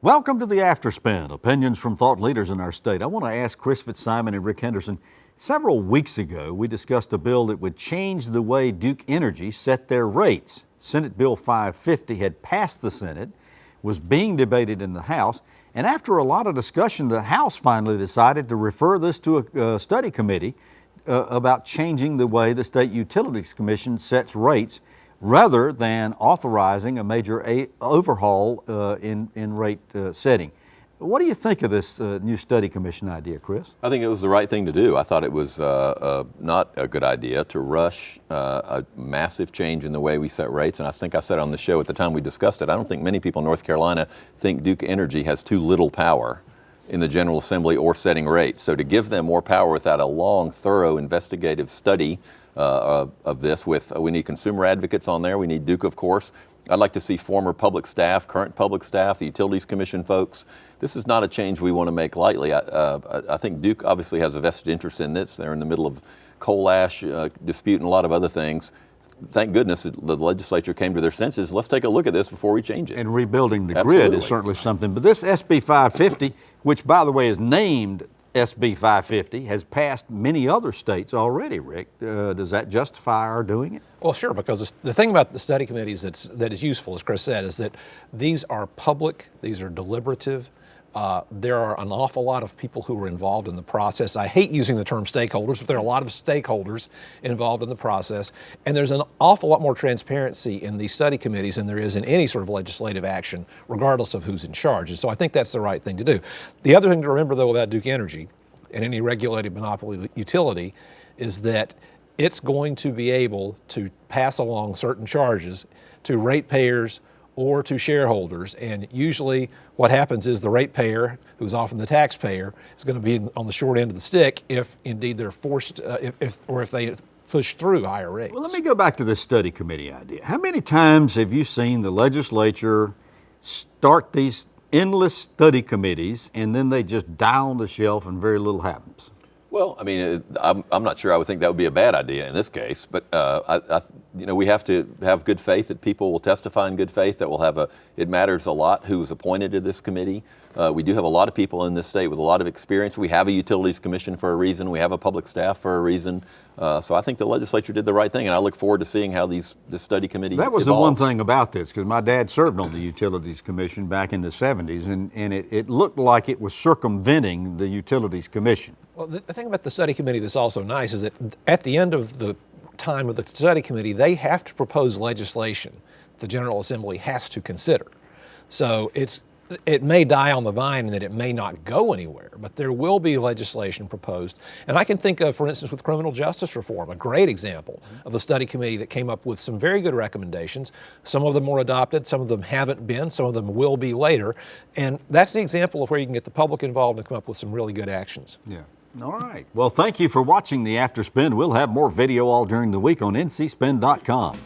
Welcome to the Afterspin, opinions from thought leaders in our state. I want to ask Chris Fitzsimon and Rick Henderson, several weeks ago we discussed a bill that would change the way Duke Energy set their rates. Senate Bill 550 had passed the Senate, was being debated in the House, and after a lot of discussion, the House finally decided to refer this to a study committee about changing the way the State Utilities Commission sets rates rather than authorizing a major overhaul in rate setting. What do you think of this new study commission idea, Chris? I think it was the right thing to do. I thought it was not a good idea to rush a massive change in the way we set rates. And I think I said on the show at the time we discussed it, I don't think many people in North Carolina think Duke Energy has too little power in the General Assembly or setting rates. So to give them more power without a long, thorough investigative study of this we need consumer advocates on there. We need Duke, of course. I'd like to see former public staff, current public staff, the Utilities Commission folks. This is not a change we want to make lightly. I think Duke obviously has a vested interest in this. They're in the middle of coal ash dispute and a lot of other things. Thank goodness the legislature came to their senses. Let's take a look at this before we change it. And rebuilding the grid is certainly something. But this SB 550, which by the way is named SB 550, has passed many other states already, Rick. Does that justify our doing it? Well, sure, because the thing about the study committees that is useful, as Chris said, is that these are public, these are deliberative. There are an awful lot of people who are involved in the process. I hate using the term stakeholders, but there are a lot of stakeholders involved in the process. And there's an awful lot more transparency in these study committees than there is in any sort of legislative action, regardless of who's in charge. And so I think that's the right thing to do. The other thing to remember, though, about Duke Energy and any regulated monopoly utility is that it's going to be able to pass along certain charges to ratepayers or to shareholders, and usually what happens is the ratepayer, who's often the taxpayer, is going to be on the short end of the stick if indeed they're forced, if they push through higher rates. Well, let me go back to this study committee idea. How many times have you seen the legislature start these endless study committees and then they just die on the shelf and very little happens? Well, I mean, I'm not sure I would think that would be a bad idea in this case, but we have to have good faith that people will testify in good faith, that we'll have it matters a lot who's appointed to this committee. We do have a lot of people in this state with a lot of experience. We have a Utilities Commission for a reason. We have a public staff for a reason. So I think the legislature did the right thing, and I look forward to seeing how this study committee That was evolves. the one thing about this, because my dad served on the Utilities Commission back in the 70s, and it looked like it was circumventing the Utilities Commission. Well, the thing about the study committee that's also nice is that at the end of the time of the study committee, they have to propose legislation the General Assembly has to consider. So it may die on the vine and that it may not go anywhere, but there will be legislation proposed. And I can think of, for instance, with criminal justice reform, a great example of a study committee that came up with some very good recommendations. Some of them were adopted, some of them haven't been, some of them will be later. And that's the example of where you can get the public involved and come up with some really good actions. Yeah. All right. Well, thank you for watching the Afterspin. We'll have more video all during the week on ncspin.com.